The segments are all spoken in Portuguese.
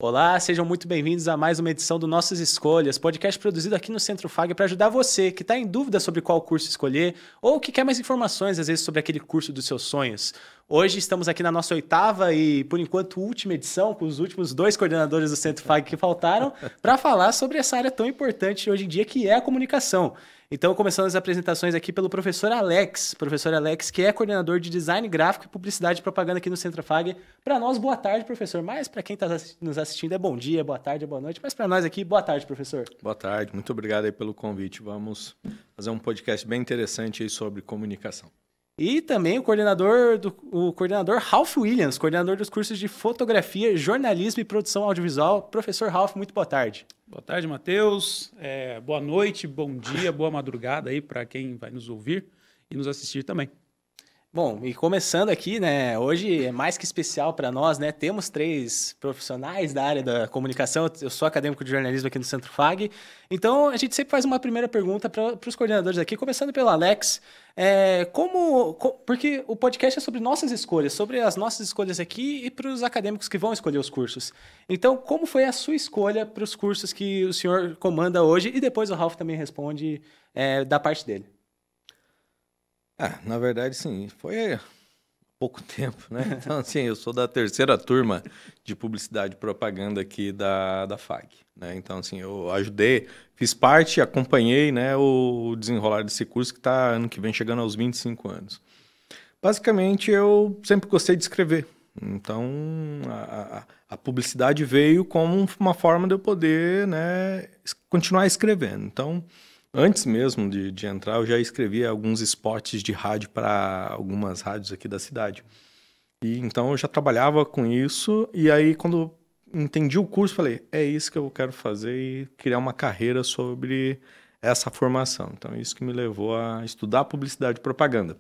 Olá, sejam muito bem-vindos a mais uma edição do Nossas Escolhas, podcast produzido aqui no Centro FAG para ajudar você que está em dúvida sobre qual curso escolher ou que quer mais informações, às vezes, sobre aquele curso dos seus sonhos. Hoje estamos aqui na nossa 8ª e, por enquanto, última edição, com os últimos 2 coordenadores do Centro FAG que faltaram, para falar sobre essa área tão importante hoje em dia, que é a comunicação. Então, começando as apresentações aqui pelo professor Alex. Professor Alex, que é coordenador de Design Gráfico e Publicidade e Propaganda aqui no Centro FAG. Para nós, boa tarde, professor. Mas para quem está nos assistindo é bom dia, boa tarde, boa noite. Mas para nós aqui, boa tarde, professor. Boa tarde, muito obrigado aí pelo convite. Vamos fazer um podcast bem interessante aí sobre comunicação. E também o coordenador Ralph Williams, coordenador dos cursos de Fotografia, Jornalismo e Produção Audiovisual. Professor Ralph, muito boa tarde. Boa tarde, Matheus. Boa noite, bom dia, boa madrugada aí para quem vai nos ouvir e nos assistir também. Bom, e começando aqui, né, hoje é mais que especial para nós, né, temos 3 profissionais da área da comunicação, eu sou acadêmico de jornalismo aqui no Centro FAG, então a gente sempre faz uma primeira pergunta para os coordenadores aqui, começando pelo Alex, porque o podcast é sobre nossas escolhas, sobre as nossas escolhas aqui e para os acadêmicos que vão escolher os cursos. Então, como foi a sua escolha para os cursos que o senhor comanda hoje? E depois o Ralph também responde da parte dele. Na verdade, sim, foi há pouco tempo, né? Então, assim, eu sou da 3ª turma de Publicidade e Propaganda aqui da FAG, né? Então, assim, eu ajudei, fiz parte, acompanhei, né, o desenrolar desse curso que está ano que vem chegando aos 25 anos. Basicamente, eu sempre gostei de escrever. Então, a publicidade veio como uma forma de eu poder, né, continuar escrevendo. Então, antes mesmo de entrar, eu já escrevia alguns spots de rádio para algumas rádios aqui da cidade. E então eu já trabalhava com isso, e aí quando entendi o curso, falei, é isso que eu quero fazer e criar uma carreira sobre essa formação. Então é isso que me levou a estudar publicidade e propaganda.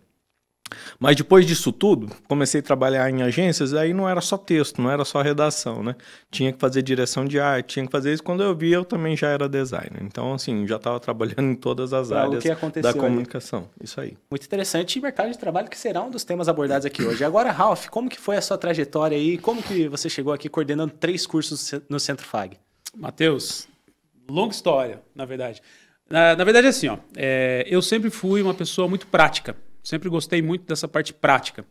Mas depois disso tudo, comecei a trabalhar em agências, aí não era só texto, não era só redação, né? Tinha que fazer direção de arte, tinha que fazer isso. Quando eu vi, eu também já era designer. Então, assim, já estava trabalhando em todas as áreas da comunicação. Isso aí. Muito interessante. E mercado de trabalho, que será um dos temas abordados aqui hoje. Agora, Ralph, como que foi a sua trajetória aí? Como que você chegou aqui coordenando 3 cursos no Centro FAG? Matheus, longa história, na verdade. Na verdade, é assim, ó, eu sempre fui uma pessoa muito prática. Sempre gostei muito dessa parte prática.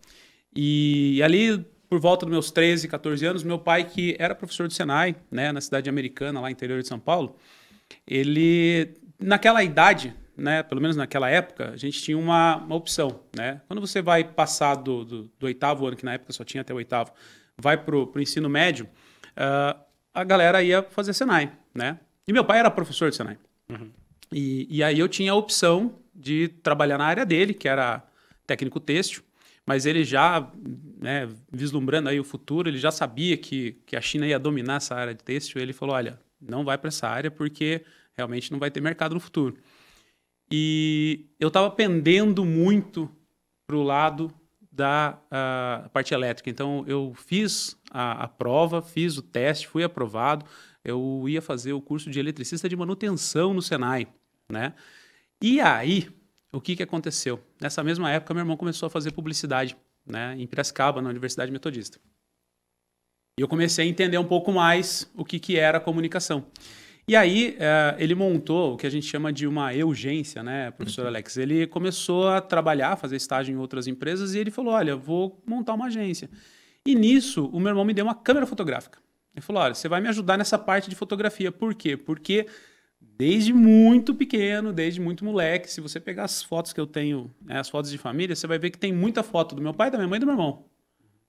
E ali, por volta dos meus 13, 14 anos, meu pai, que era professor do Senai, né, na cidade americana, lá no interior de São Paulo, ele, naquela idade, né, pelo menos naquela época, a gente tinha uma opção. Né? Quando você vai passar do 8º ano, que na época só tinha até o 8º, vai para o ensino médio, a galera ia fazer Senai. Né? E meu pai era professor do Senai. Uhum. E aí eu tinha a opção de trabalhar na área dele, que era técnico têxtil, mas ele já, né, vislumbrando aí o futuro, ele já sabia que a China ia dominar essa área de têxtil, ele falou, olha, não vai para essa área porque realmente não vai ter mercado no futuro. E eu estava pendendo muito para o lado da parte elétrica, então eu fiz a prova, fiz o teste, fui aprovado, eu ia fazer o curso de eletricista de manutenção no Senai, né? E aí, o que aconteceu? Nessa mesma época, meu irmão começou a fazer publicidade, né, em Piracicaba, na Universidade Metodista. E eu comecei a entender um pouco mais o que era a comunicação. E aí, ele montou o que a gente chama de uma urgência, né, professor Alex? Ele começou a trabalhar, fazer estágio em outras empresas e ele falou, olha, vou montar uma agência. E nisso, o meu irmão me deu uma câmera fotográfica. Ele falou, olha, você vai me ajudar nessa parte de fotografia. Por quê? Porque desde muito pequeno, desde muito moleque, se você pegar as fotos que eu tenho, né, as fotos de família, você vai ver que tem muita foto do meu pai, da minha mãe e do meu irmão.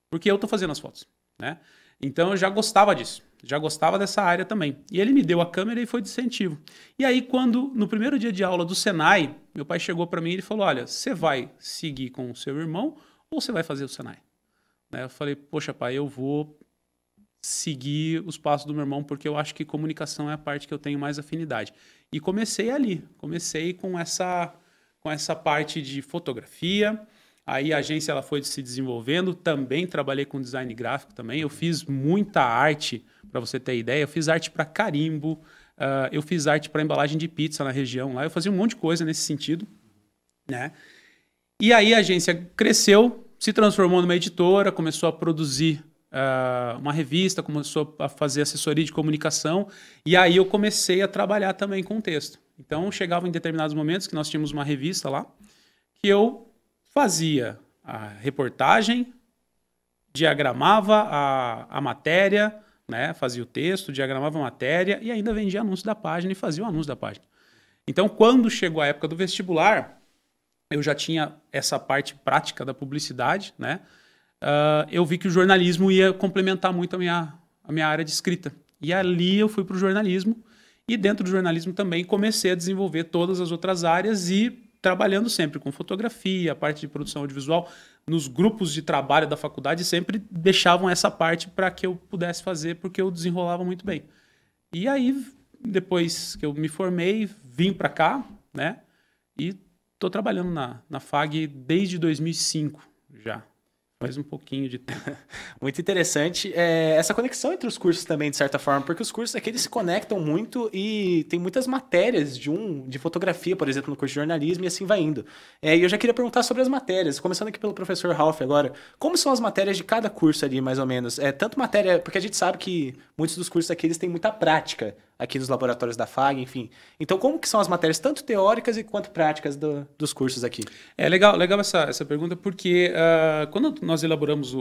Porque eu estou fazendo as fotos, né? Então eu já gostava disso, já gostava dessa área também. E ele me deu a câmera e foi de incentivo. E aí quando, no primeiro dia de aula do Senai, meu pai chegou para mim e falou, olha, você vai seguir com o seu irmão ou você vai fazer o Senai? Né? Eu falei, poxa pai, eu vou seguir os passos do meu irmão, porque eu acho que comunicação é a parte que eu tenho mais afinidade. E comecei ali, comecei com essa parte de fotografia, aí a agência ela foi se desenvolvendo, também trabalhei com design gráfico também, eu fiz muita arte, para você ter ideia, eu fiz arte para carimbo, eu fiz arte para embalagem de pizza na região lá, eu fazia um monte de coisa nesse sentido, né? E aí a agência cresceu, se transformou numa editora, começou a produzir uma revista, começou a fazer assessoria de comunicação, e aí eu comecei a trabalhar também com texto. Então, chegava em determinados momentos que nós tínhamos uma revista lá, que eu fazia a reportagem, diagramava a matéria, né? Fazia o texto, diagramava a matéria e ainda vendia anúncio da página e fazia o anúncio da página. Então, quando chegou a época do vestibular, eu já tinha essa parte prática da publicidade, né? Eu vi que o jornalismo ia complementar muito a minha área de escrita. E ali eu fui para o jornalismo e dentro do jornalismo também comecei a desenvolver todas as outras áreas e trabalhando sempre com fotografia, a parte de produção audiovisual. Nos grupos de trabalho da faculdade sempre deixavam essa parte para que eu pudesse fazer, porque eu desenrolava muito bem. E aí, depois que eu me formei, vim para cá, né? E estou trabalhando na FAG desde 2005 já. Faz um pouquinho de tempo. Muito interessante. Essa conexão entre os cursos também, de certa forma, porque os cursos aqui eles se conectam muito e tem muitas matérias de fotografia, por exemplo, no curso de jornalismo, e assim vai indo. E eu já queria perguntar sobre as matérias, começando aqui pelo professor Ralph agora. Como são as matérias de cada curso ali, mais ou menos? Tanto matéria, porque a gente sabe que muitos dos cursos aqui eles têm muita prática aqui nos laboratórios da FAG, enfim. Então, como que são as matérias, tanto teóricas quanto práticas dos cursos aqui? É legal essa pergunta, porque quando nós elaboramos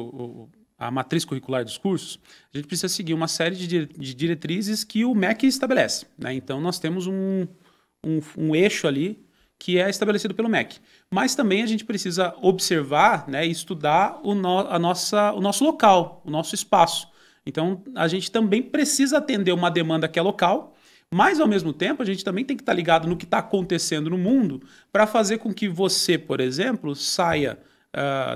a matriz curricular dos cursos, a gente precisa seguir uma série de diretrizes que o MEC estabelece, né? Então, nós temos um eixo ali que é estabelecido pelo MEC. Mas também a gente precisa observar, né, e estudar o nosso local, o nosso espaço. Então, a gente também precisa atender uma demanda que é local, mas, ao mesmo tempo, a gente também tem que estar ligado no que está acontecendo no mundo para fazer com que você, por exemplo, saia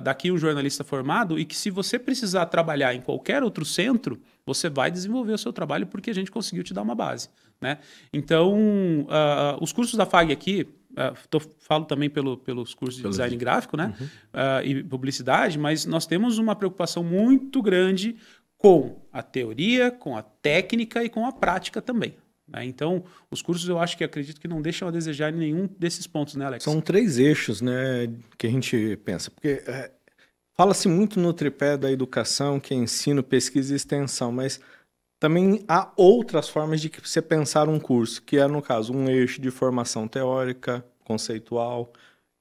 daqui um jornalista formado e que, se você precisar trabalhar em qualquer outro centro, você vai desenvolver o seu trabalho porque a gente conseguiu te dar uma base, né? Então, os cursos da FAG aqui, falo também pelos cursos de design gráfico, né? E publicidade, mas nós temos uma preocupação muito grande com a teoria, com a técnica e com a prática também, né? Então, os cursos eu acredito que não deixam a desejar em nenhum desses pontos, né, Alex? São 3 eixos, né, que a gente pensa, porque fala-se muito no tripé da educação, que é ensino, pesquisa e extensão, mas também há outras formas de você pensar um curso, que é, no caso, um eixo de formação teórica, conceitual,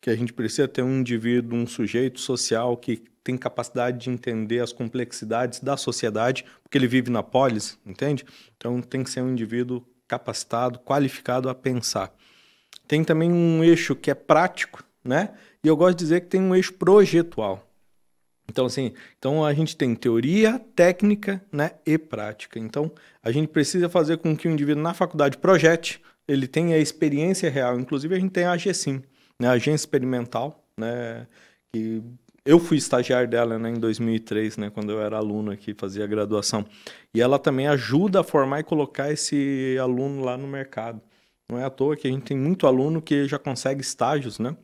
que a gente precisa ter um indivíduo, um sujeito social que tem capacidade de entender as complexidades da sociedade, porque ele vive na polis, entende? Então tem que ser um indivíduo capacitado, qualificado a pensar. Tem também um eixo que é prático, né? E eu gosto de dizer que tem um eixo projetual. Então, assim, a gente tem teoria, técnica, né, e prática. Então, a gente precisa fazer com que o indivíduo na faculdade projete, ele tenha a experiência real. Inclusive, a gente tem a AGESIM, né, a Agência Experimental, né, que eu fui estagiário dela, né, em 2003, né, quando eu era aluno aqui, fazia graduação. E ela também ajuda a formar e colocar esse aluno lá no mercado. Não é à toa que a gente tem muito aluno que já consegue estágios, né,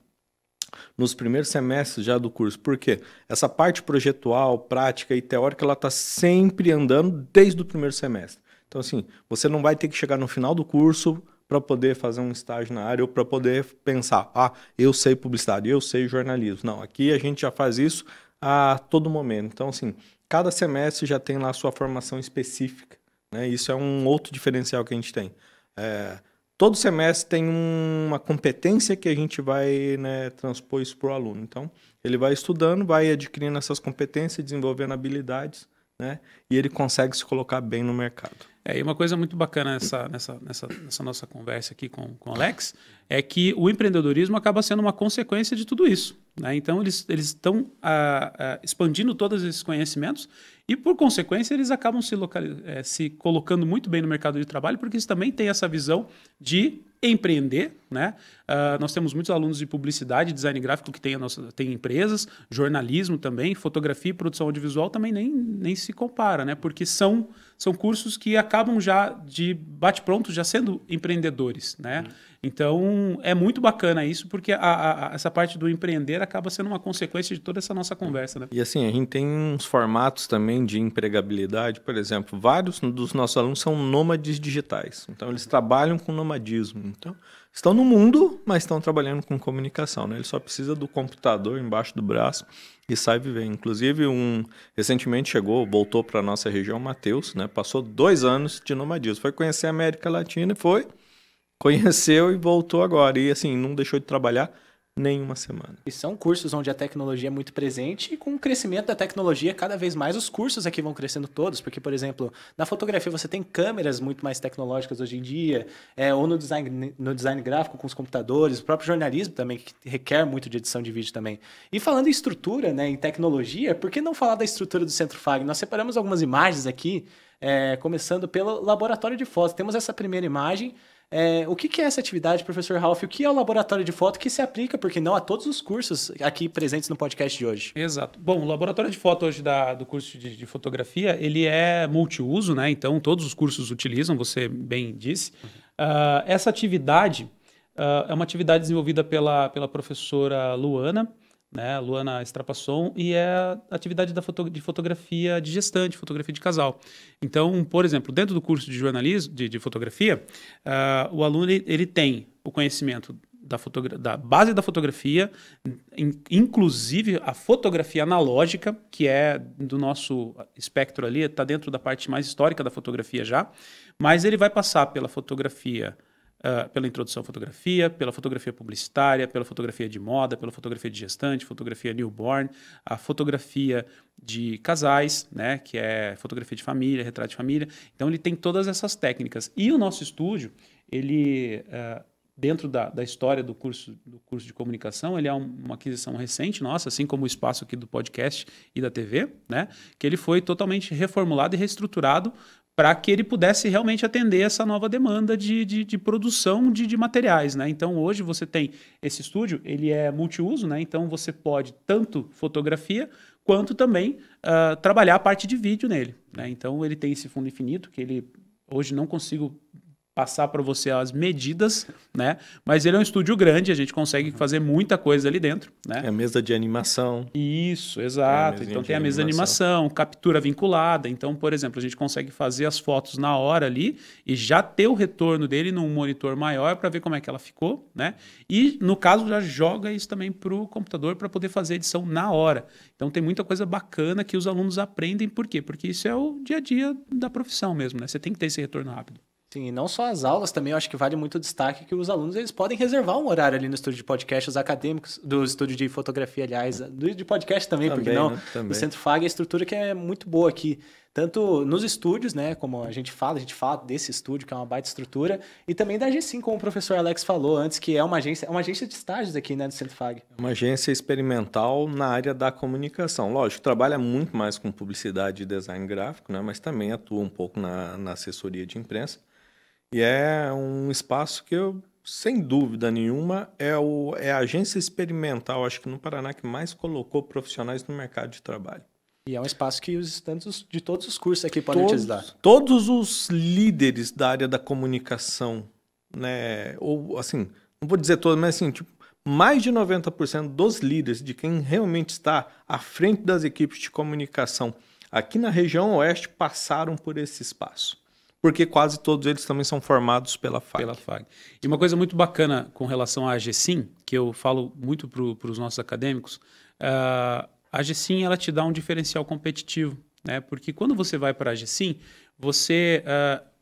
nos primeiros semestres já do curso. Por quê? Essa parte projetual, prática e teórica, ela está sempre andando desde o primeiro semestre. Então, assim, você não vai ter que chegar no final do curso para poder fazer um estágio na área ou para poder pensar, eu sei publicidade, eu sei jornalismo. Não, aqui a gente já faz isso a todo momento. Então, assim, cada semestre já tem lá a sua formação específica, né? Isso é um outro diferencial que a gente tem. Todo semestre tem uma competência que a gente vai, né, transpor isso para o aluno. Então, ele vai estudando, vai adquirindo essas competências, desenvolvendo habilidades, né? E ele consegue se colocar bem no mercado. E uma coisa muito bacana nessa nossa conversa aqui com o Alex é que o empreendedorismo acaba sendo uma consequência de tudo isso, né? Então, eles estão expandindo todos esses conhecimentos e, por consequência, eles acabam se colocando muito bem no mercado de trabalho, porque eles também têm essa visão de empreender, né? Nós temos muitos alunos de publicidade, design gráfico que têm empresas, jornalismo também, fotografia e produção audiovisual também nem se compara, né? Porque são cursos que acabam já de bate-pronto já sendo empreendedores, né? Então, é muito bacana isso, porque essa parte do empreender acaba sendo uma consequência de toda essa nossa conversa, né? E assim, a gente tem uns formatos também de empregabilidade, por exemplo, vários dos nossos alunos são nômades digitais. Então, eles trabalham com nomadismo. Então, estão no mundo, mas estão trabalhando com comunicação, né? Ele só precisa do computador embaixo do braço e sai viver. Inclusive, recentemente voltou para a nossa região, Matheus, né? Passou 2 anos de nomadismo. Foi conhecer a América Latina e conheceu e voltou agora. E assim, não deixou de trabalhar nenhuma semana. E são cursos onde a tecnologia é muito presente e com o crescimento da tecnologia, cada vez mais os cursos aqui vão crescendo todos, porque, por exemplo, na fotografia você tem câmeras muito mais tecnológicas hoje em dia, ou no design gráfico com os computadores, o próprio jornalismo também, que requer muito de edição de vídeo também. E falando em estrutura, né, em tecnologia, por que não falar da estrutura do Centro FAG? Nós separamos algumas imagens aqui, começando pelo laboratório de fotos. Temos essa primeira imagem. O que é essa atividade, professor Ralph? O que é o laboratório de foto que se aplica, porque não, a todos os cursos aqui presentes no podcast de hoje? Exato. Bom, o laboratório de foto hoje do curso de fotografia, ele é multiuso, né? Então, todos os cursos utilizam, você bem disse. Essa atividade é uma atividade desenvolvida pela professora Luana, né, Luana Strapasson, e é a atividade de fotografia de gestante, fotografia de casal. Então, por exemplo, dentro do curso de jornalismo, de fotografia, o aluno ele tem o conhecimento da base da fotografia, inclusive a fotografia analógica, que é do nosso espectro ali, está dentro da parte mais histórica da fotografia já, mas ele vai passar pela fotografia, pela introdução à fotografia, pela fotografia publicitária, pela fotografia de moda, pela fotografia de gestante, fotografia newborn, a fotografia de casais, né, que é fotografia de família, retrato de família. Então, ele tem todas essas técnicas. E o nosso estúdio, ele, dentro da história do curso de comunicação, ele é uma aquisição recente nossa, assim como o espaço aqui do podcast e da TV, né, que ele foi totalmente reformulado e reestruturado para que ele pudesse realmente atender essa nova demanda de produção de materiais, né? Então, hoje você tem esse estúdio, ele é multiuso, né? Então, você pode tanto fotografia, quanto também trabalhar a parte de vídeo nele, né? Então, ele tem esse fundo infinito, que ele hoje não consigo passar para você as medidas, né? Mas ele é um estúdio grande, a gente consegue fazer muita coisa ali dentro, né? É a mesa de animação. Isso, exato. Então tem a mesa de animação, captura vinculada. Então, por exemplo, a gente consegue fazer as fotos na hora ali e já ter o retorno dele num monitor maior para ver como é que ela ficou, né? E, no caso, já joga isso também para o computador para poder fazer a edição na hora. Então tem muita coisa bacana que os alunos aprendem. Por quê? Porque isso é o dia a dia da profissão mesmo, né? Você tem que ter esse retorno rápido. Sim, e não só as aulas também, eu acho que vale muito o destaque que os alunos eles podem reservar um horário ali no estúdio de podcast, os acadêmicos do estúdio de fotografia, aliás, de podcast também, porque não? Né? Também. O Centro FAG é a estrutura que é muito boa aqui, tanto nos estúdios, né, como a gente fala desse estúdio, que é uma baita estrutura, e também da G5, como o professor Alex falou antes, que é uma agência de estágios aqui, né, do Centro FAG. É uma agência experimental na área da comunicação. Lógico, trabalha muito mais com publicidade e design gráfico, né, mas também atua um pouco na assessoria de imprensa. E é um espaço que eu, sem dúvida nenhuma, é a agência experimental, acho que no Paraná, que mais colocou profissionais no mercado de trabalho. E é um espaço que os estudantes de todos os cursos aqui podem utilizar. Todos os líderes da área da comunicação, né, ou assim, não vou dizer todos, mas assim, tipo, mais de 90% dos líderes, de quem realmente está à frente das equipes de comunicação aqui na região oeste, passaram por esse espaço. Porque quase todos eles também são formados pela FAG. E uma coisa muito bacana com relação à GSIM, que eu falo muito para os nossos acadêmicos, a GSIM ela te dá um diferencial competitivo, né? Porque quando você vai para a GSIM,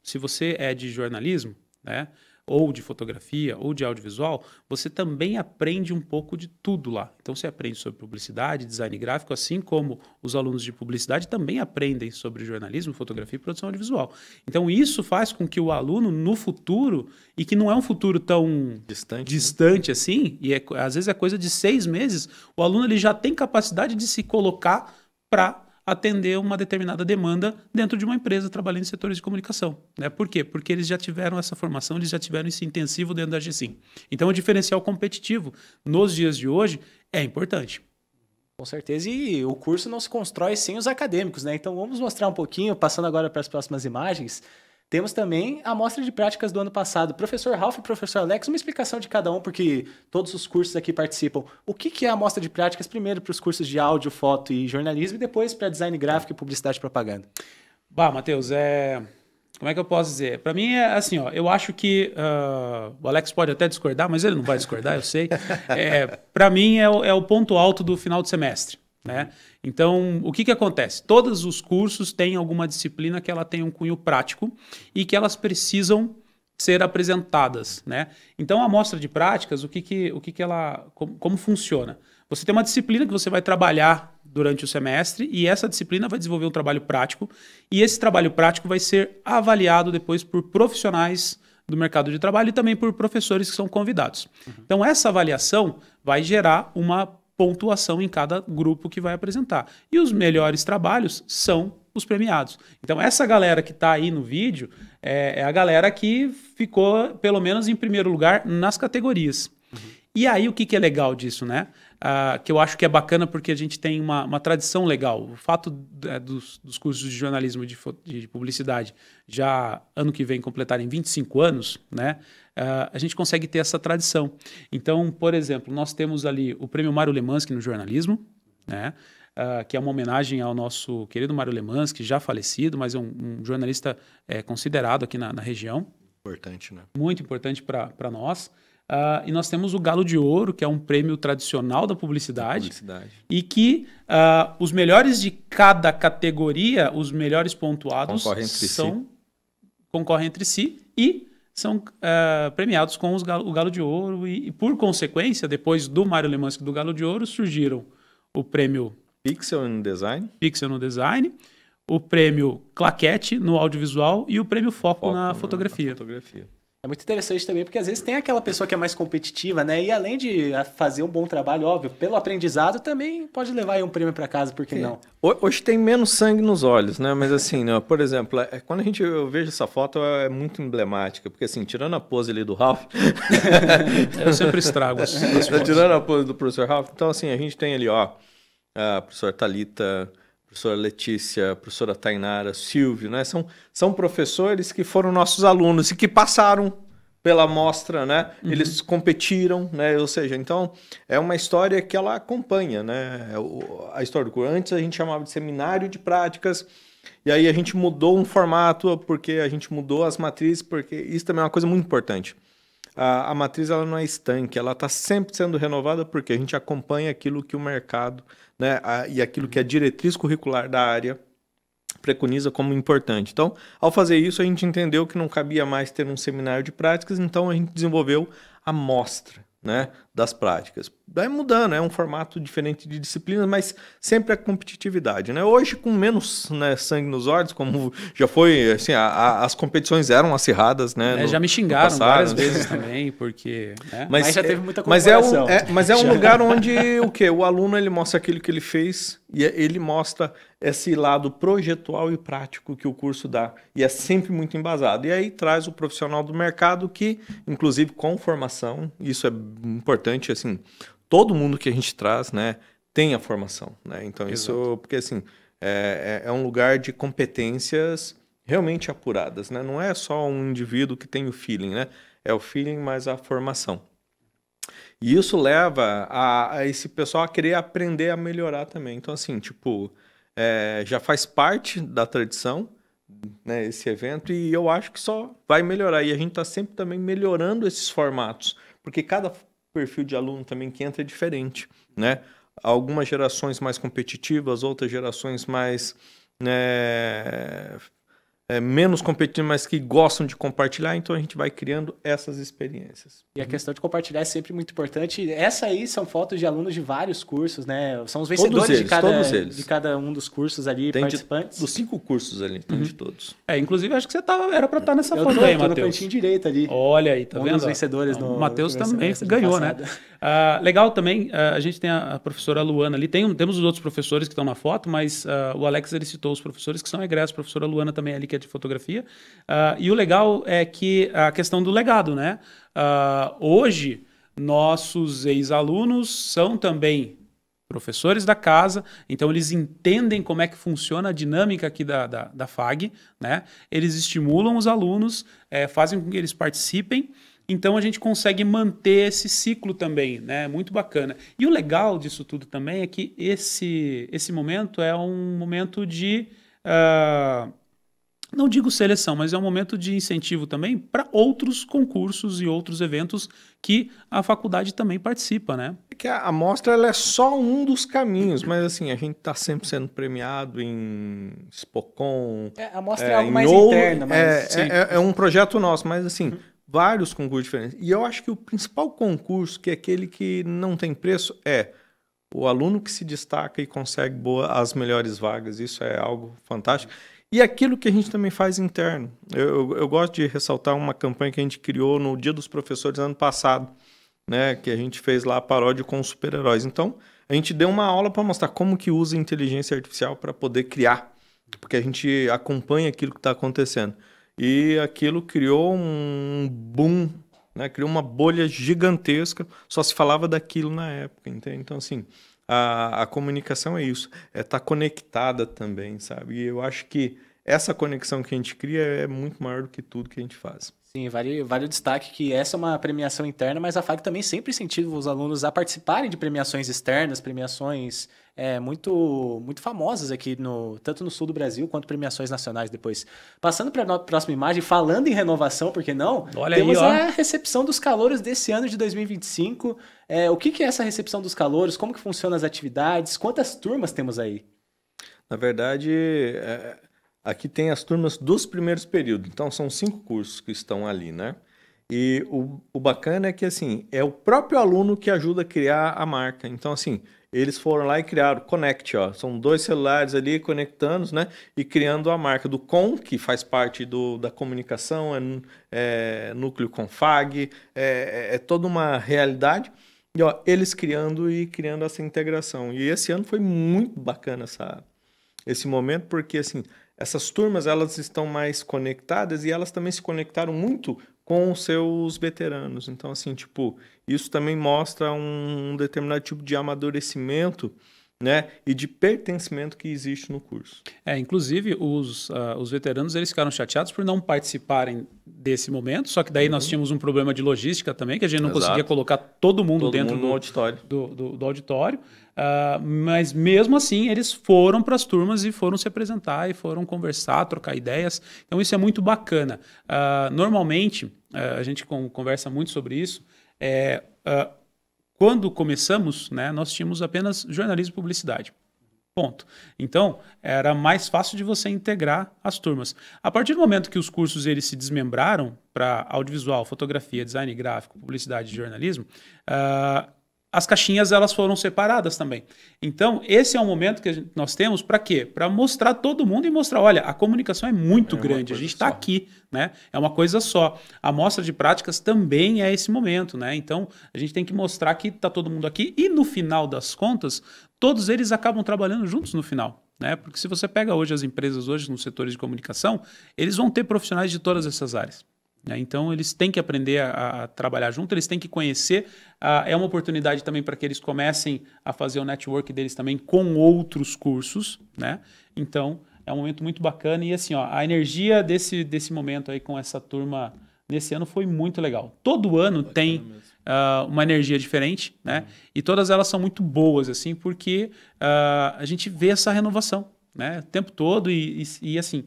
se você é de jornalismo, né, ou de fotografia, ou de audiovisual, você também aprende um pouco de tudo lá. Então, você aprende sobre publicidade, design gráfico, assim como os alunos de publicidade também aprendem sobre jornalismo, fotografia e produção audiovisual. Então, isso faz com que o aluno, no futuro, e que não é um futuro tão distante assim, e às vezes é coisa de 6 meses, o aluno ele já tem capacidade de se colocar para atender uma determinada demanda dentro de uma empresa trabalhando em setores de comunicação, né? Por quê? Porque eles já tiveram essa formação, eles já tiveram esse intensivo dentro da GSIM. Então, o diferencial competitivo nos dias de hoje é importante. Com certeza, e o curso não se constrói sem os acadêmicos, né? Então, vamos mostrar um pouquinho, passando agora para as próximas imagens. temos também a amostra de práticas do ano passado. Professor Ralph e professor Alex, uma explicação de cada um, porque todos os cursos aqui participam. O que é a amostra de práticas, primeiro para os cursos de áudio, foto e jornalismo, e depois para design gráfico e publicidade e propaganda? Bah, Matheus, como é que eu posso dizer? Para mim é assim, ó, eu acho que o Alex pode até discordar, mas ele não vai discordar, eu sei. Para mim é o ponto alto do final do semestre, né? Então, o que acontece? Todos os cursos têm alguma disciplina que ela tem um cunho prático e que elas precisam ser apresentadas, né? Então, a amostra de práticas, como funciona? Você tem uma disciplina que você vai trabalhar durante o semestre e essa disciplina vai desenvolver um trabalho prático e esse trabalho prático vai ser avaliado depois por profissionais do mercado de trabalho e também por professores que são convidados. Então, essa avaliação vai gerar uma pontuação em cada grupo que vai apresentar. E os melhores trabalhos são os premiados. Então, essa galera que está aí no vídeo é a galera que ficou, pelo menos, em primeiro lugar nas categorias. E aí, o que é legal disso, né? Que eu acho que é bacana porque a gente tem uma tradição legal. O fato dos cursos de jornalismo e de publicidade já ano que vem completarem 25 anos, né? A gente consegue ter essa tradição. Então, por exemplo, nós temos ali o Prêmio Mário Lemansky no jornalismo, né? Que é uma homenagem ao nosso querido Mário Lemansky, já falecido, mas é um jornalista considerado aqui na região. Importante, né? Muito importante para nós. E nós temos o Galo de Ouro, que é um prêmio tradicional da publicidade. E que os melhores de cada categoria, os melhores pontuados, concorrem entre si e são premiados com o Galo de Ouro. E, por consequência, depois do Mário Lemansky do Galo de Ouro, surgiram o prêmio Pixel no Design, o prêmio Claquete no audiovisual e o prêmio Foco na fotografia. É muito interessante também, porque às vezes tem aquela pessoa que é mais competitiva, né? E além de fazer um bom trabalho, óbvio, pelo aprendizado, também pode levar aí um prêmio para casa, por que não? Hoje tem menos sangue nos olhos, né? Mas assim, né? Por exemplo, quando eu vejo essa foto, é muito emblemática, porque assim, tirando a pose ali do Ralph... eu sempre estrago as fotos. Tirando a pose do professor Ralph, então assim, a gente tem ali, ó, a professora Thalita, professora Letícia, professora Tainara, Silvio, né? São professores que foram nossos alunos e que passaram pela mostra, né? Eles competiram, né? Ou seja, então é uma história que ela acompanha, né? A história do curso. Antes a gente chamava de seminário de práticas e aí a gente mudou um formato porque a gente mudou as matrizes, porque isso também é uma coisa muito importante. A matriz ela não é estanque, ela está sempre sendo renovada porque a gente acompanha aquilo que o mercado, né, e aquilo que a diretriz curricular da área preconiza como importante. Então, ao fazer isso, a gente entendeu que não cabia mais ter um seminário de práticas, então a gente desenvolveu a mostra, né, das práticas. Vai mudando, é um formato diferente de disciplinas, mas sempre a competitividade, né? Hoje, com menos, né, sangue nos olhos, como já foi, assim, as competições eram acirradas, né? Já me xingaram várias vezes também, porque... Né? Mas já teve muita comparação. Mas é um lugar onde o aluno ele mostra aquilo que ele fez e ele mostra esse lado projetual e prático que o curso dá. E é sempre muito embasado. E aí traz o profissional do mercado que, inclusive com formação, isso é importante, assim, todo mundo que a gente traz, né, tem a formação, né? Então isso, porque assim, é um lugar de competências realmente apuradas, né? Não é só um indivíduo que tem o feeling, né? É o feeling mais a formação. E isso leva a esse pessoal a querer aprender a melhorar também. Então assim, tipo, já faz parte da tradição, né, esse evento, e eu acho que só vai melhorar. E a gente está sempre também melhorando esses formatos, porque cada perfil de aluno também que entra é diferente, né? Algumas gerações mais competitivas, outras gerações mais menos competitivas, mas que gostam de compartilhar, então a gente vai criando essas experiências. E a questão de compartilhar é sempre muito importante. Essa aí são fotos de alunos de vários cursos, né? São os vencedores de cada um dos cursos ali, tem participantes. Dos 5 cursos ali, tem de todos. Inclusive, acho que você era para estar nessa foto aí, Matheus. No cantinho direito ali. Olha aí, tá vendo? Um dos vencedores no... O Matheus também ganhou, né? Legal também, a gente tem a professora Luana ali, temos os outros professores que estão na foto, mas o Alex ele citou os professores que são egressos, a professora Luana também ali, que é de fotografia. E o legal é que a questão do legado, né? Hoje, nossos ex-alunos são também professores da casa, então eles entendem como é que funciona a dinâmica aqui da FAG, né? Eles estimulam os alunos, fazem com que eles participem, então a gente consegue manter esse ciclo também, né? Muito bacana. E o legal disso tudo também é que esse momento é um momento de... não digo seleção, mas é um momento de incentivo também para outros concursos e outros eventos que a faculdade também participa, né? Que a amostra ela é só um dos caminhos, mas assim, a gente está sempre sendo premiado em Spocon. A amostra é algo mais interna, mas... É um projeto nosso, mas assim, vários concursos diferentes. E eu acho que o principal concurso, que é aquele que não tem preço, é o aluno que se destaca e consegue as melhores vagas. Isso é algo fantástico. E aquilo que a gente também faz interno. Eu gosto de ressaltar uma campanha que a gente criou no Dia dos Professores ano passado, né, que a gente fez lá a paródia com os super-heróis. Então, a gente deu uma aula para mostrar como que usa a inteligência artificial para poder criar, porque a gente acompanha aquilo que está acontecendo. E aquilo criou um boom, né, criou uma bolha gigantesca, só se falava daquilo na época, entende? Então, assim... A comunicação é isso, é estar conectada também, sabe? E eu acho que essa conexão que a gente cria é muito maior do que tudo que a gente faz. Sim, vale o destaque que essa é uma premiação interna, mas a FAG também sempre incentiva os alunos a participarem de premiações externas, premiações muito famosas aqui, tanto no sul do Brasil quanto premiações nacionais depois. Passando para a próxima imagem, falando em renovação, por que não? Olha temos aí, ó. a recepção dos calouros desse ano de 2025. O que é essa recepção dos calouros? Como que funcionam as atividades? Quantas turmas temos aí? Na verdade... Aqui tem as turmas dos primeiros períodos, então são 5 cursos que estão ali, né? E o bacana é que, assim, é o próprio aluno que ajuda a criar a marca. Então, assim, eles foram lá e criaram o Connect, ó. São 2 celulares ali conectando, né? E criando a marca do Com, que faz parte da comunicação, é núcleo Confag, é toda uma realidade. E, ó, eles criando essa integração. E esse ano foi muito bacana esse momento, porque, assim... Essas turmas, elas estão mais conectadas e elas também se conectaram muito com os seus veteranos. Então, assim, tipo, isso também mostra um determinado tipo de amadurecimento, né, e de pertencimento que existe no curso. Inclusive, os veteranos, eles ficaram chateados por não participarem desse momento, só que daí nós tínhamos um problema de logística também, que a gente não conseguia colocar todo mundo dentro do auditório. Do auditório. Mas mesmo assim eles foram para as turmas e foram se apresentar e foram conversar, trocar ideias. Então isso é muito bacana. Normalmente a gente conversa muito sobre isso. Quando começamos, né, nós tínhamos apenas jornalismo e publicidade. Ponto. Então, era mais fácil de você integrar as turmas. A partir do momento que os cursos eles se desmembraram para audiovisual, fotografia, design gráfico, publicidade e jornalismo, as caixinhas elas foram separadas também. Então, esse é um momento que nós temos para quê? Para mostrar todo mundo e mostrar, olha, a comunicação é muito grande, a gente está aqui, né? É uma coisa só. A mostra de práticas também é esse momento, né? Então, a gente tem que mostrar que está todo mundo aqui e no final das contas, todos eles acabam trabalhando juntos no final, né? Porque se você pega hoje as empresas hoje nos setores de comunicação, eles vão ter profissionais de todas essas áreas. Então, eles têm que aprender a trabalhar junto, eles têm que conhecer. É uma oportunidade também para que eles comecem a fazer o network deles também com outros cursos, né? Então, é um momento muito bacana. E assim, ó, a energia desse momento aí com essa turma nesse ano foi muito legal. Todo ano tem uma energia diferente, né? E todas elas são muito boas, assim, porque a gente vê essa renovação, né? O tempo todo e assim...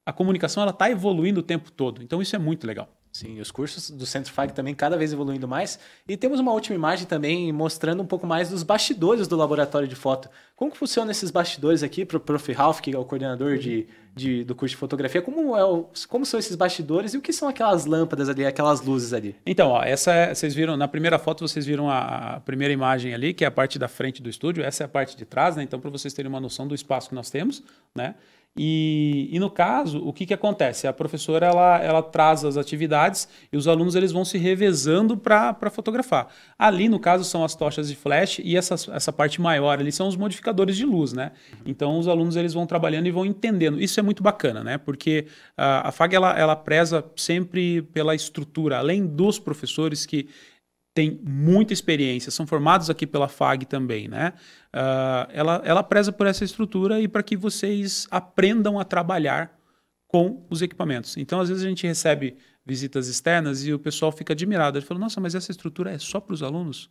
A comunicação ela está evoluindo o tempo todo. Então, isso é muito legal. Sim, os cursos do Centro FAG também cada vez evoluindo mais. E temos uma última imagem também mostrando um pouco mais dos bastidores do laboratório de foto. Como que funcionam esses bastidores aqui para o Prof. Ralph, que é o coordenador do curso de fotografia? Como são esses bastidores e o que são aquelas lâmpadas ali, aquelas luzes ali? Então, ó, vocês viram, na primeira foto vocês viram a primeira imagem ali, que é a parte da frente do estúdio. Essa é a parte de trás, né? Então, para vocês terem uma noção do espaço que nós temos, né? E no caso, o que acontece? A professora ela traz as atividades e os alunos eles vão se revezando para fotografar. Ali, no caso, são as tochas de flash e essa parte maior ali são os modificadores de luz, né? Então, os alunos eles vão trabalhando e vão entendendo. Isso é muito bacana, né? Porque a FAG ela preza sempre pela estrutura, além dos professores que têm muita experiência, são formados aqui pela FAG também, né? Ela preza por essa estrutura e para que vocês aprendam a trabalhar com os equipamentos. Então, às vezes a gente recebe visitas externas e o pessoal fica admirado. Ele fala, nossa, mas essa estrutura é só para os alunos?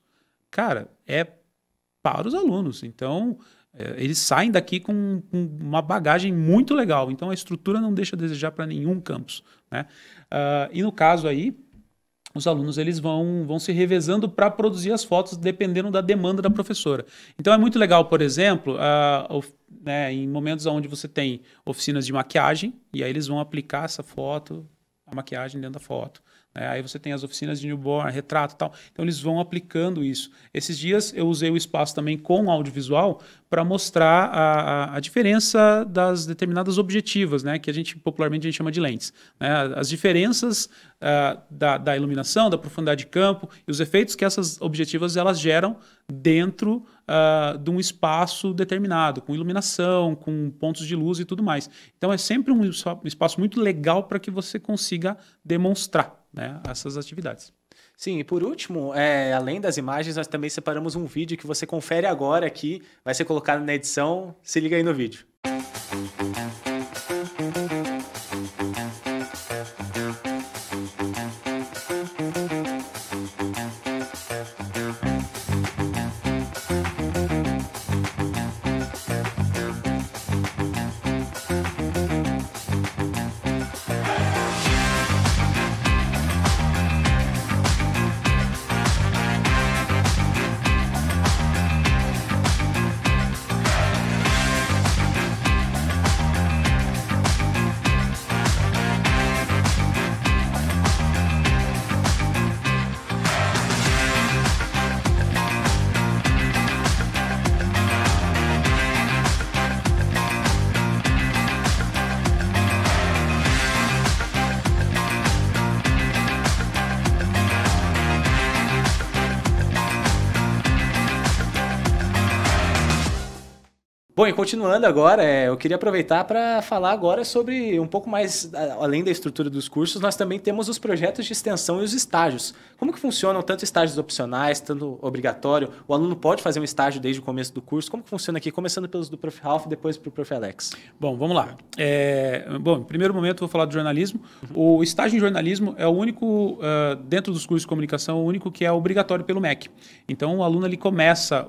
Cara, é para os alunos. Então, eles saem daqui com uma bagagem muito legal. Então, a estrutura não deixa a desejar para nenhum campus, né? E no caso aí, os alunos eles vão se revezando para produzir as fotos dependendo da demanda da professora. Então, é muito legal, por exemplo, né, em momentos onde você tem oficinas de maquiagem, e aí eles vão aplicar essa foto, a maquiagem dentro da foto. Aí você tem as oficinas de newborn, retrato e tal. Então, eles vão aplicando isso. Esses dias, eu usei o espaço também com audiovisual para mostrar a diferença das determinadas objetivas, né? Que popularmente a gente chama de lentes. Né? As diferenças da iluminação, da profundidade de campo e os efeitos que essas objetivas elas geram dentro de um espaço determinado, com iluminação, com pontos de luz e tudo mais. Então, é sempre um espaço muito legal para que você consiga demonstrar, né, essas atividades. Sim, e por último, além das imagens, nós também separamos um vídeo que você confere agora aqui, vai ser colocado na edição. Se liga aí no vídeo. Bom, e continuando agora, eu queria aproveitar para falar agora sobre um pouco mais, além da estrutura dos cursos, nós também temos os projetos de extensão e os estágios. Como que funcionam tanto estágios opcionais, tanto obrigatório? O aluno pode fazer um estágio desde o começo do curso? Como que funciona aqui? Começando pelos do Prof. Ralph e depois para o Prof. Alex. Bom, vamos lá. Bom, em primeiro momento eu vou falar do jornalismo. O estágio em jornalismo é o único, dentro dos cursos de comunicação, o único que é obrigatório pelo MEC. Então, o aluno ele começa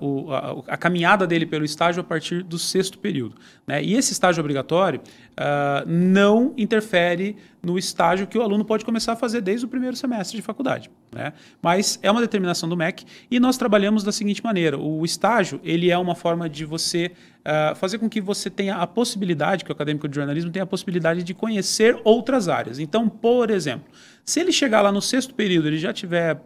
a caminhada dele pelo estágio a partir do sexto período, né? E esse estágio obrigatório não interfere no estágio que o aluno pode começar a fazer desde o primeiro semestre de faculdade, né? Mas é uma determinação do MEC e nós trabalhamos da seguinte maneira. O estágio ele é uma forma de você fazer com que você tenha a possibilidade, que o acadêmico de jornalismo tenha a possibilidade de conhecer outras áreas. Então, por exemplo, se ele chegar lá no sexto período, ele já tiver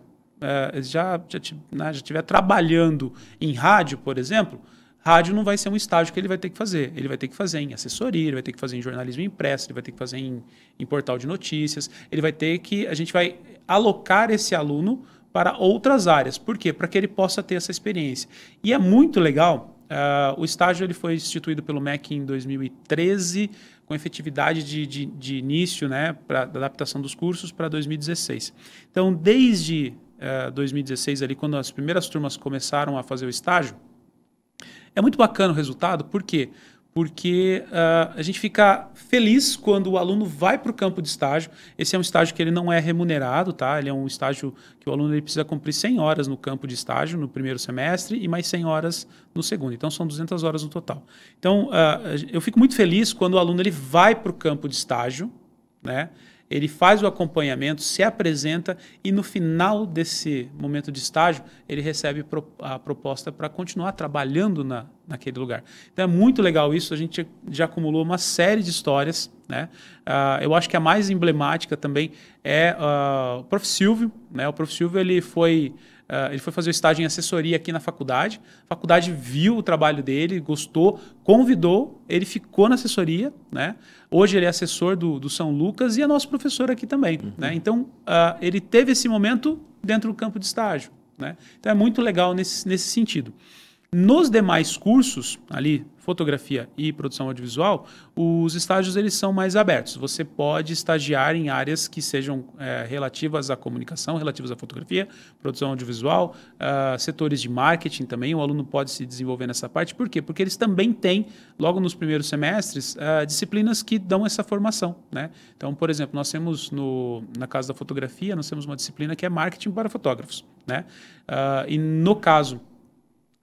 estiver trabalhando em rádio, por exemplo, rádio não vai ser um estágio que ele vai ter que fazer. Ele vai ter que fazer em assessoria, ele vai ter que fazer em jornalismo impresso, ele vai ter que fazer em portal de notícias. A gente vai alocar esse aluno para outras áreas. Por quê? Para que ele possa ter essa experiência. E é muito legal. O estágio ele foi instituído pelo MEC em 2013, com efetividade de início, né, da adaptação dos cursos para 2016. Então, desde 2016, ali, quando as primeiras turmas começaram a fazer o estágio, é muito bacana o resultado. Por quê? Porque a gente fica feliz quando o aluno vai para o campo de estágio. Esse é um estágio que ele não é remunerado, tá? Ele é um estágio que o aluno ele precisa cumprir 100 horas no campo de estágio no primeiro semestre e mais 100 horas no segundo. Então, são 200 horas no total. Então, eu fico muito feliz quando o aluno ele vai para o campo de estágio, né? Ele faz o acompanhamento, se apresenta e no final desse momento de estágio, ele recebe a proposta para continuar trabalhando naquele lugar. Então é muito legal isso, a gente já acumulou uma série de histórias, né? Eu acho que a mais emblemática também é o Prof. Silvio, né? O Prof. Silvio ele foi fazer o estágio em assessoria aqui na faculdade. A faculdade viu o trabalho dele, gostou, convidou, ele ficou na assessoria, né? Hoje ele é assessor do São Lucas e é nosso professor aqui também, né? Então, ele teve esse momento dentro do campo de estágio, né? Então, é muito legal nesse sentido. Nos demais cursos, ali, fotografia e produção audiovisual, os estágios eles são mais abertos. Você pode estagiar em áreas que sejam relativas à comunicação, relativas à fotografia, produção audiovisual, setores de marketing também. O aluno pode se desenvolver nessa parte. Por quê? Porque eles também têm, logo nos primeiros semestres, disciplinas que dão essa formação, né? Então, por exemplo, nós temos na Casa da Fotografia, nós temos uma disciplina que é marketing para fotógrafos, né? E no caso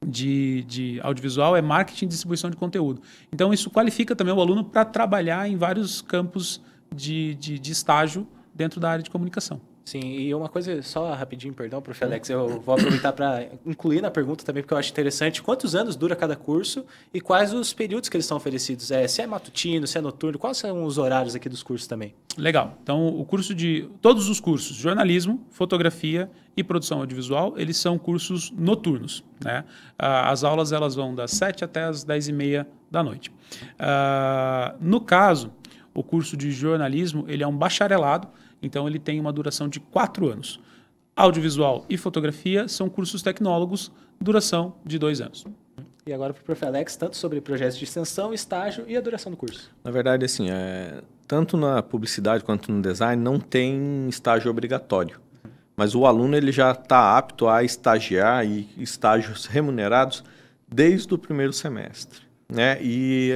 de audiovisual é marketing e distribuição de conteúdo. Então, isso qualifica também o aluno para trabalhar em vários campos de estágio dentro da área de comunicação. Sim, e uma coisa, só rapidinho, perdão, prof. Alex, eu vou aproveitar para incluir na pergunta também, porque eu acho interessante, quantos anos dura cada curso e quais os períodos que eles são oferecidos? Se é matutino, se é noturno, quais são os horários aqui dos cursos também? Legal. Então, todos os cursos, jornalismo, fotografia e produção audiovisual, eles são cursos noturnos, né? As aulas elas vão das 7 até as 10h30 da noite. No caso, o curso de jornalismo, ele é um bacharelado, então ele tem uma duração de 4 anos. Audiovisual e fotografia são cursos tecnólogos, duração de 2 anos. E agora para o prof. Alex, tanto sobre projetos de extensão, estágio e a duração do curso. Na verdade, assim, tanto na publicidade quanto no design não tem estágio obrigatório. Mas o aluno ele já está apto a estagiar e estágios remunerados desde o primeiro semestre, né? E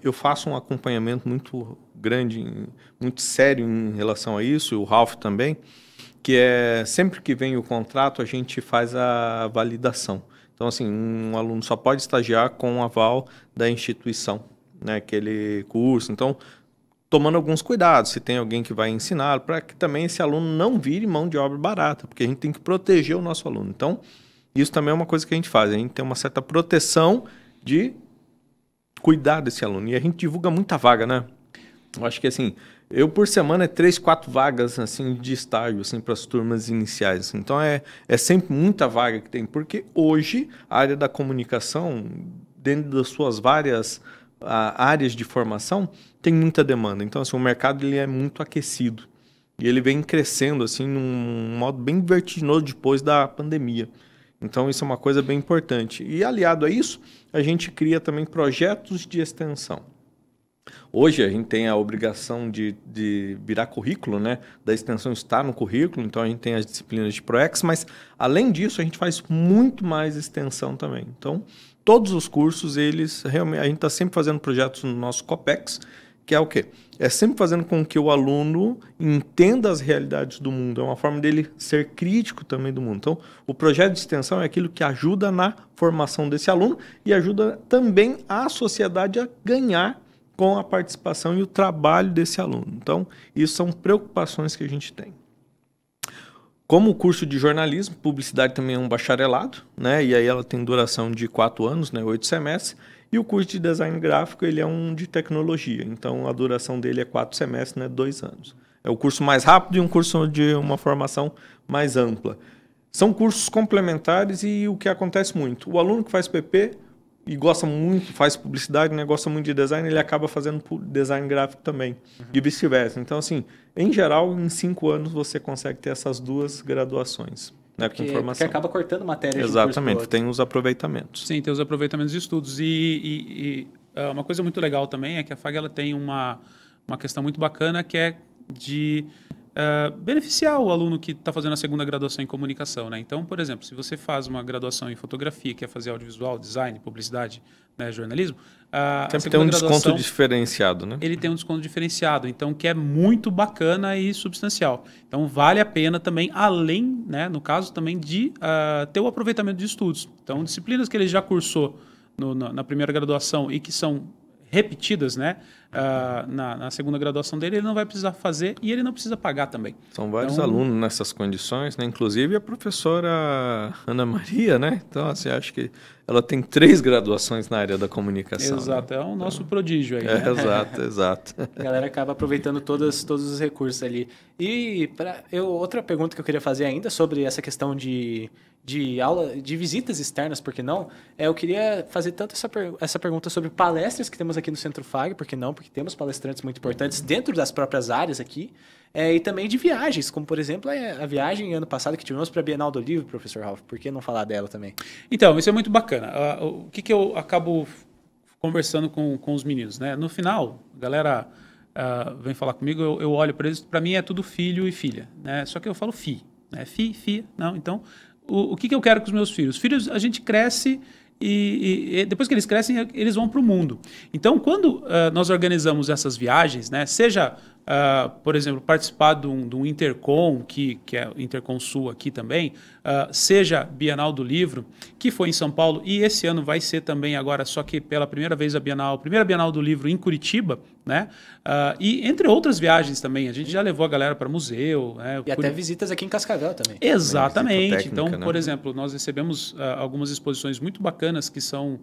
eu faço um acompanhamento muito grande, muito sério em relação a isso, e o Ralph também, que sempre que vem o contrato a gente faz a validação. Então, assim, um aluno só pode estagiar com o aval da instituição, né, aquele curso. Então, tomando alguns cuidados, se tem alguém que vai ensinar, para que também esse aluno não vire mão de obra barata, porque a gente tem que proteger o nosso aluno. Então, isso também é uma coisa que a gente faz, a gente tem uma certa proteção de cuidar desse aluno. E a gente divulga muita vaga, né? Eu acho que, assim, por semana 3, 4 vagas assim, de estágio assim, para as turmas iniciais. Então, é sempre muita vaga que tem, porque hoje a área da comunicação, dentro das suas várias áreas de formação, tem muita demanda. Então, assim, o mercado ele é muito aquecido e ele vem crescendo assim, num modo bem vertiginoso depois da pandemia. Então, isso é uma coisa bem importante. E, aliado a isso, a gente cria também projetos de extensão. Hoje a gente tem a obrigação de virar currículo, né? Da extensão está no currículo, então a gente tem as disciplinas de ProEx, mas além disso a gente faz muito mais extensão também. Então, todos os cursos, realmente, a gente está sempre fazendo projetos no nosso COPEX, que é o quê? É sempre fazendo com que o aluno entenda as realidades do mundo, é uma forma dele ser crítico também do mundo. Então, o projeto de extensão é aquilo que ajuda na formação desse aluno e ajuda também a sociedade a ganhar com a participação e o trabalho desse aluno. Então, isso são preocupações que a gente tem. Como o curso de jornalismo, publicidade também é um bacharelado, né? E aí ela tem duração de 4 anos, né? 8 semestres. E o curso de design gráfico, ele é um de tecnologia. Então, a duração dele é 4 semestres, né? 2 anos. É o curso mais rápido e um curso de uma formação mais ampla. São cursos complementares e o que acontece muito? O aluno que faz PP e gosta muito, faz publicidade, né? Gosta muito de design, ele acaba fazendo design gráfico também. E vice-versa. Então, assim, em geral, em 5 anos você consegue ter essas 2 graduações, né? Com formação. Porque acaba cortando matéria. Exatamente, tem os aproveitamentos. Sim, tem os aproveitamentos de estudos. E uma coisa muito legal também é que a FAG ela tem uma questão muito bacana que é de beneficiar o aluno que está fazendo a segunda graduação em comunicação, né? Então, por exemplo, se você faz uma graduação em fotografia, quer fazer audiovisual, design, publicidade, né, jornalismo, sempre tem um desconto diferenciado, né? Ele tem um desconto diferenciado, então que é muito bacana e substancial. Então, vale a pena também, além, né, no caso também de ter o aproveitamento de estudos. Então, disciplinas que ele já cursou na primeira graduação e que são repetidas, né, na segunda graduação dele, ele não vai precisar fazer e ele não precisa pagar também. São vários alunos nessas condições, né? Inclusive a professora Ana Maria, né? Então, assim, acho que ela tem 3 graduações na área da comunicação. Exato, né? É um nosso prodígio aí. Né? Exato. A galera acaba aproveitando todos os recursos ali. E outra pergunta que eu queria fazer ainda sobre essa questão de aula, de visitas externas, por que não? Eu queria fazer tanto essa pergunta sobre palestras que temos aqui no Centro FAG, por que não? Porque porque temos palestrantes muito importantes dentro das próprias áreas aqui, e também de viagens, como por exemplo a viagem ano passado que tivemos para a Bienal do Livro, professor Ralph. Por que não falar dela também? Então, isso é muito bacana. O que eu acabo conversando com os meninos, né? No final, a galera vem falar comigo, eu olho para eles, para mim é tudo filho e filha, né? Só que eu falo fi, né? Fi, não. Então, o que eu quero com os meus filhos? Filhos, a gente cresce e depois que eles crescem, eles vão para o mundo. Então, quando nós organizamos essas viagens, né? Seja, por exemplo, participar de um Intercom, que é o Intercom Sul aqui também, seja Bienal do Livro, que foi em São Paulo, e esse ano vai ser também agora, só que pela primeira vez a primeira Bienal do Livro em Curitiba, né? E entre outras viagens também, a gente já levou a galera para museu. Né? E até visitas aqui em Cascavel também. Exatamente. Técnica, então, né? por exemplo, nós recebemos algumas exposições muito bacanas que são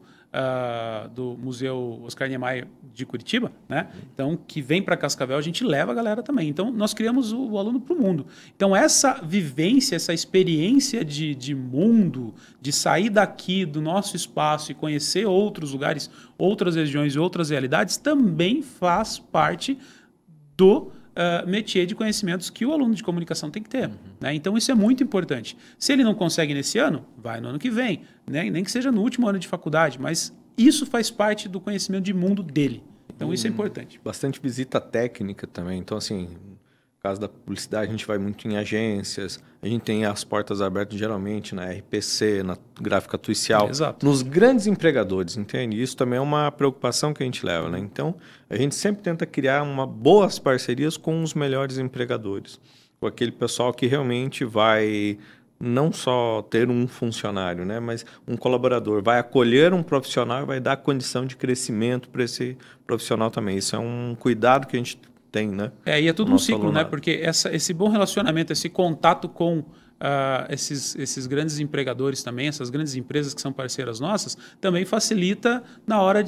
do Museu Oscar Niemeyer de Curitiba, né? Então, que vem para Cascavel, a gente leva a galera também. Então, nós criamos o aluno para o mundo. Então, essa vivência, essa experiência de mundo, de sair daqui do nosso espaço e conhecer outros lugares, outras regiões e outras realidades, também faz parte do métier de conhecimentos que o aluno de comunicação tem que ter. Né? Então, isso é muito importante. Se ele não consegue nesse ano, vai no ano que vem. Né? Nem que seja no último ano de faculdade, mas isso faz parte do conhecimento de mundo dele. Então, isso é importante. Bastante visita técnica também. Então, assim, no caso da publicidade, a gente vai muito em agências, a gente tem as portas abertas geralmente na RPC, na Gráfica Tuicial, nos grandes empregadores, entende? Isso também é uma preocupação que a gente leva, né? Então, a gente sempre tenta criar boas parcerias com os melhores empregadores, com aquele pessoal que realmente vai não só ter um funcionário, né, mas um colaborador, vai acolher um profissional e vai dar condição de crescimento para esse profissional também. Isso é um cuidado que a gente tem, né? E é tudo um ciclo, né? Porque esse bom relacionamento, esse contato com esses grandes empregadores também, essas grandes empresas que são parceiras nossas, também facilita na hora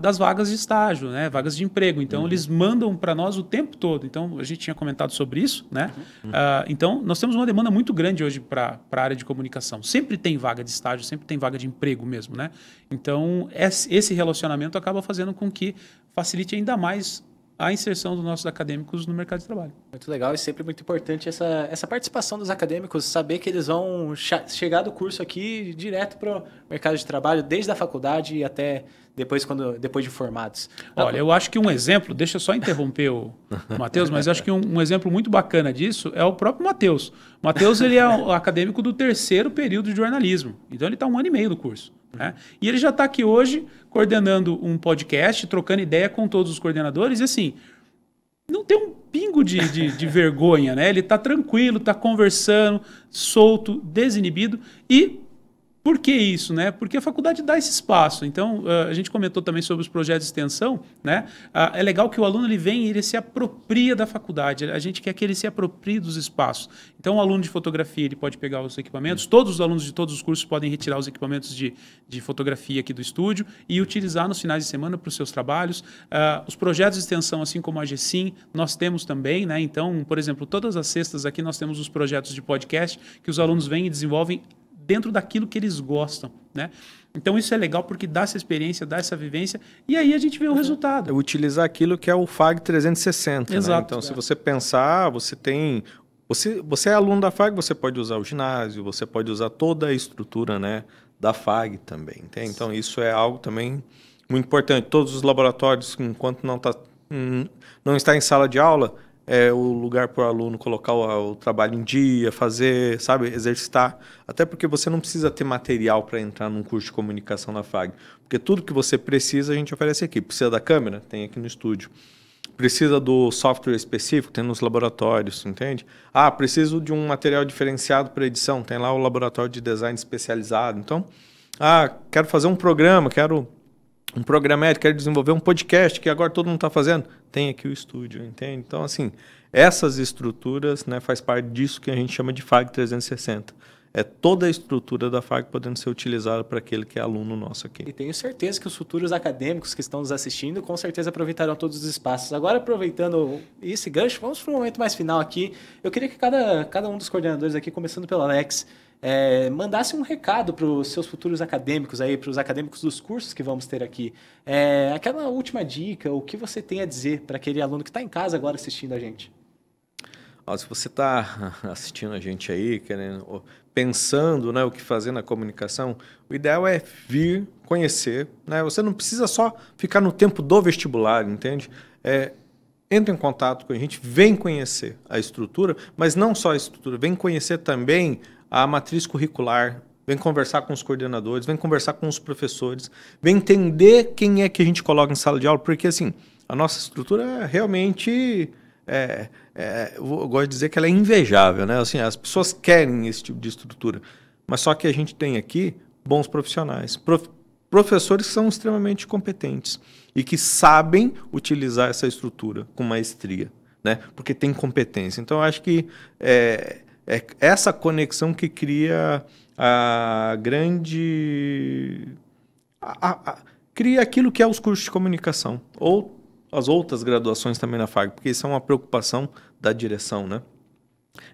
das vagas de estágio, né? Vagas de emprego. Então, eles mandam para nós o tempo todo. Então, a gente tinha comentado sobre isso, né? Então, nós temos uma demanda muito grande hoje para a área de comunicação. Sempre tem vaga de estágio, sempre tem vaga de emprego mesmo, né? Então, esse relacionamento acaba fazendo com que facilite ainda mais a inserção dos nossos acadêmicos no mercado de trabalho. Muito legal e sempre muito importante essa participação dos acadêmicos, saber que eles vão chegar do curso aqui direto para o mercado de trabalho, desde a faculdade e até depois de formados. Olha, eu acho que um exemplo, deixa eu só interromper o Matheus, mas eu acho que um exemplo muito bacana disso é o próprio Matheus. O Matheus, ele é o acadêmico do 3º período de jornalismo, então ele está 1 ano e meio do curso. Né? E ele já está aqui hoje coordenando um podcast, trocando ideia com todos os coordenadores e assim, não tem um pingo de vergonha, né? Ele está tranquilo, está conversando, solto, desinibido e por que isso, né? Porque a faculdade dá esse espaço. Então, a gente comentou também sobre os projetos de extensão, né? É legal que o aluno ele vem e ele se apropria da faculdade. A gente quer que ele se aproprie dos espaços. Então, o aluno de fotografia ele pode pegar os equipamentos. Todos os alunos de todos os cursos podem retirar os equipamentos de fotografia aqui do estúdio e utilizar nos finais de semana para os seus trabalhos. Os projetos de extensão, assim como a GSIM, nós temos também, né? Então, por exemplo, todas as sextas aqui nós temos os projetos de podcast que os alunos vêm e desenvolvem dentro daquilo que eles gostam, né? Então isso é legal porque dá essa experiência, dá essa vivência e aí a gente vê o resultado. É utilizar aquilo que é o FAG 360. Exato. Né? Então se você pensar, você é aluno da FAG, você pode usar o ginásio, você pode usar toda a estrutura, né, da FAG também. Entende? Então isso é algo também muito importante. Todos os laboratórios, enquanto não está em sala de aula, é o lugar para o aluno colocar o trabalho em dia, fazer, sabe, exercitar. Até porque você não precisa ter material para entrar num curso de comunicação na FAG. Porque tudo que você precisa, a gente oferece aqui. Precisa da câmera? Tem aqui no estúdio. Precisa do software específico? Tem nos laboratórios, entende? Preciso de um material diferenciado para edição? Tem lá o laboratório de design especializado. Então, quero fazer um programa, quero um programético, quero desenvolver um podcast que agora todo mundo está fazendo, tem aqui o estúdio, entende? Então, assim, essas estruturas, né, faz parte disso que a gente chama de FAG 360. é toda a estrutura da FAG podendo ser utilizada para aquele que é aluno nosso aqui. E tenho certeza que os futuros acadêmicos que estão nos assistindo com certeza aproveitarão todos os espaços. Agora, aproveitando esse gancho, vamos para um momento mais final aqui. Eu queria que cada um dos coordenadores aqui, começando pelo Alex, mandasse um recado para os seus futuros acadêmicos aí, para os acadêmicos dos cursos que vamos ter aqui. Aquela última dica, o que você tem a dizer para aquele aluno que está em casa agora assistindo a gente? Se você está assistindo a gente aí, pensando, né, o que fazer na comunicação, o ideal é vir conhecer. Né? Você não precisa só ficar no tempo do vestibular, entende? Entra em contato com a gente, vem conhecer a estrutura, mas não só a estrutura, vem conhecer também a matriz curricular, vem conversar com os coordenadores, vem conversar com os professores, vem entender quem é que a gente coloca em sala de aula, porque assim, a nossa estrutura é realmente... eu gosto de dizer que ela é invejável, né? Assim, as pessoas querem esse tipo de estrutura, mas só que a gente tem aqui bons profissionais, professores que são extremamente competentes e que sabem utilizar essa estrutura com maestria, né? Porque tem competência. Então, eu acho que essa conexão que cria a grande... cria aquilo que é os cursos de comunicação, ou as outras graduações também na FAG, porque isso é uma preocupação da direção, né?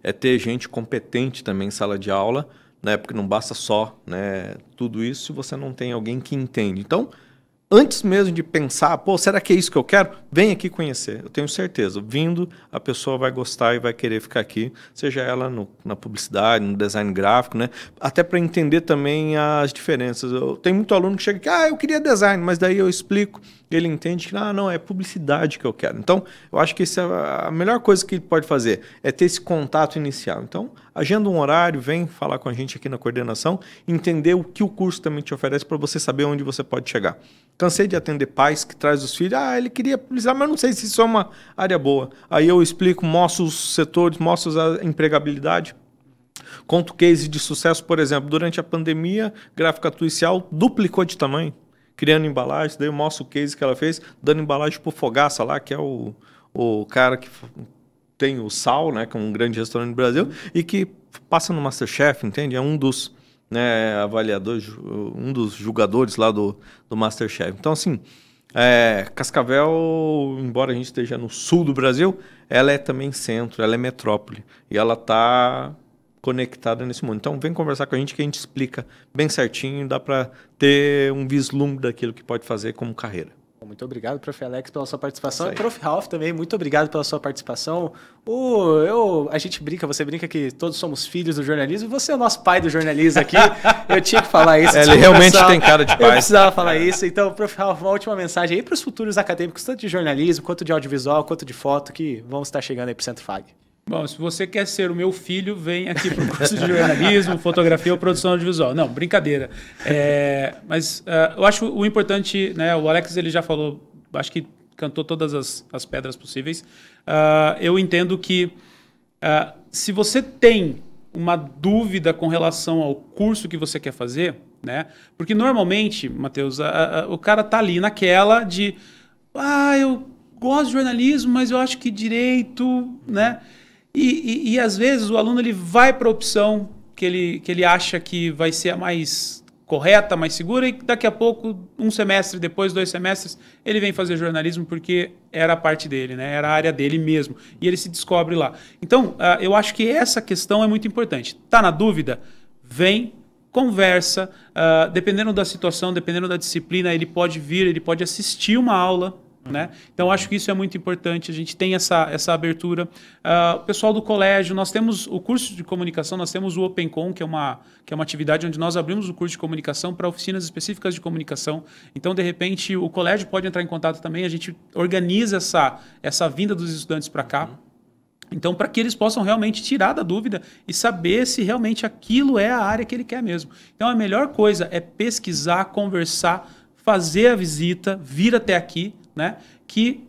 É ter gente competente também em sala de aula, né? Porque não basta só, né, tudo isso se você não tem alguém que entende. Então, antes mesmo de pensar, será que é isso que eu quero? Vem aqui conhecer. Eu tenho certeza. Vindo, a pessoa vai gostar e vai querer ficar aqui, seja ela na publicidade, no design gráfico, né? Até para entender também as diferenças. Eu tenho muito aluno que chega aqui, eu queria design, mas daí eu explico, ele entende que, não, é publicidade que eu quero. Então, eu acho que isso é a melhor coisa que ele pode fazer, é ter esse contato inicial. Então, agenda um horário, vem falar com a gente aqui na coordenação, entender o que o curso também te oferece para você saber onde você pode chegar. Cansei de atender pais que trazem os filhos, ele queria publicidade, mas não sei se isso é uma área boa. Aí eu explico, mostro os setores, mostro a empregabilidade. Conto case de sucesso, por exemplo, durante a pandemia, Gráfica Tuicial duplicou de tamanho, criando embalagens, daí eu mostro o case que ela fez, dando embalagem pro Fogaça lá, que é o cara que tem o Sal, né, que é um grande restaurante no Brasil, e que passa no MasterChef, entende? É um dos avaliadores, um dos julgadores lá do MasterChef. Então, assim, Cascavel, embora a gente esteja no sul do Brasil, ela é também centro, ela é metrópole, e ela está conectada nesse mundo. Então, vem conversar com a gente que a gente explica bem certinho, dá para ter um vislumbre daquilo que pode fazer como carreira. Muito obrigado, Prof. Alex, pela sua participação. E Prof. Ralph também, muito obrigado pela sua participação. A gente brinca, você brinca que todos somos filhos do jornalismo. Você é o nosso pai do jornalismo aqui. Eu tinha que falar isso. Ele realmente tem cara de pai. Eu precisava falar isso. Então, Prof. Ralph, uma última mensagem aí para os futuros acadêmicos, tanto de jornalismo, quanto de audiovisual, quanto de foto, que vão estar chegando aí para o Centro FAG. Bom, se você quer ser o meu filho, vem aqui para o curso de jornalismo, fotografia ou produção audiovisual. Não, brincadeira. Mas eu acho o importante, né, o Alex ele já falou, acho que cantou todas as pedras possíveis. Eu entendo que se você tem uma dúvida com relação ao curso que você quer fazer, né, porque normalmente, Matheus, o cara tá ali naquela de eu gosto de jornalismo, mas eu acho que direito, né? E às vezes o aluno ele vai para a opção que ele acha que vai ser a mais correta, mais segura, e daqui a pouco, um semestre depois, 2 semestres, ele vem fazer jornalismo porque era a parte dele, né? Era a área dele mesmo. E ele se descobre lá. Então, eu acho que essa questão é muito importante. Tá na dúvida? Vem, conversa. Dependendo da situação, dependendo da disciplina, ele pode vir, ele pode assistir uma aula. Né? Então, acho que isso é muito importante, a gente tem essa abertura. O pessoal do colégio, nós temos o curso de comunicação, nós temos o OpenCom, que é uma atividade onde nós abrimos o curso de comunicação para oficinas específicas de comunicação. Então, de repente, o colégio pode entrar em contato também, a gente organiza essa vinda dos estudantes para cá. Então, para que eles possam realmente tirar da dúvida e saber se realmente aquilo é a área que ele quer mesmo. Então, a melhor coisa é pesquisar, conversar, fazer a visita, vir até aqui, né? Que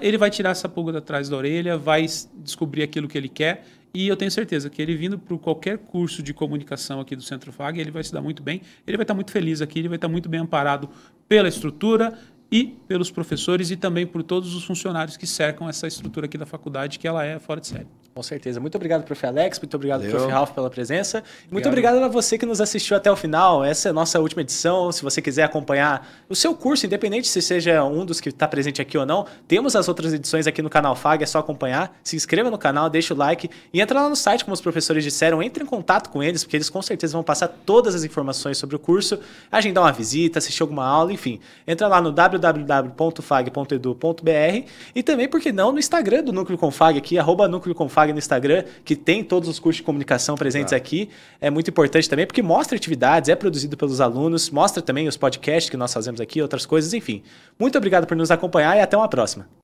ele vai tirar essa pulga atrás da orelha, vai descobrir aquilo que ele quer, e eu tenho certeza que ele vindo para qualquer curso de comunicação aqui do Centro FAG, ele vai se dar muito bem, ele vai estar muito feliz aqui, ele vai estar muito bem amparado pela estrutura e pelos professores e também por todos os funcionários que cercam essa estrutura aqui da faculdade, que ela é fora de série. Com certeza. Muito obrigado, Prof. Alex. Muito obrigado, Valeu. Prof. Ralph, pela presença. Muito obrigado a você que nos assistiu até o final. Essa é a nossa última edição. Se você quiser acompanhar o seu curso, independente se seja um dos que está presente aqui ou não, temos as outras edições aqui no canal FAG, é só acompanhar. Se inscreva no canal, deixa o like e entra lá no site, como os professores disseram, entre em contato com eles, porque eles com certeza vão passar todas as informações sobre o curso, agendar uma visita, assistir alguma aula, enfim. Entra lá no www.fag.edu.br e também, por que não, no Instagram do Núcleo Confag aqui, @NúcleoConfag no Instagram, que tem todos os cursos de comunicação presentes aqui. É muito importante também, porque mostra atividades, é produzido pelos alunos, mostra também os podcasts que nós fazemos aqui, outras coisas, enfim. Muito obrigado por nos acompanhar e até uma próxima.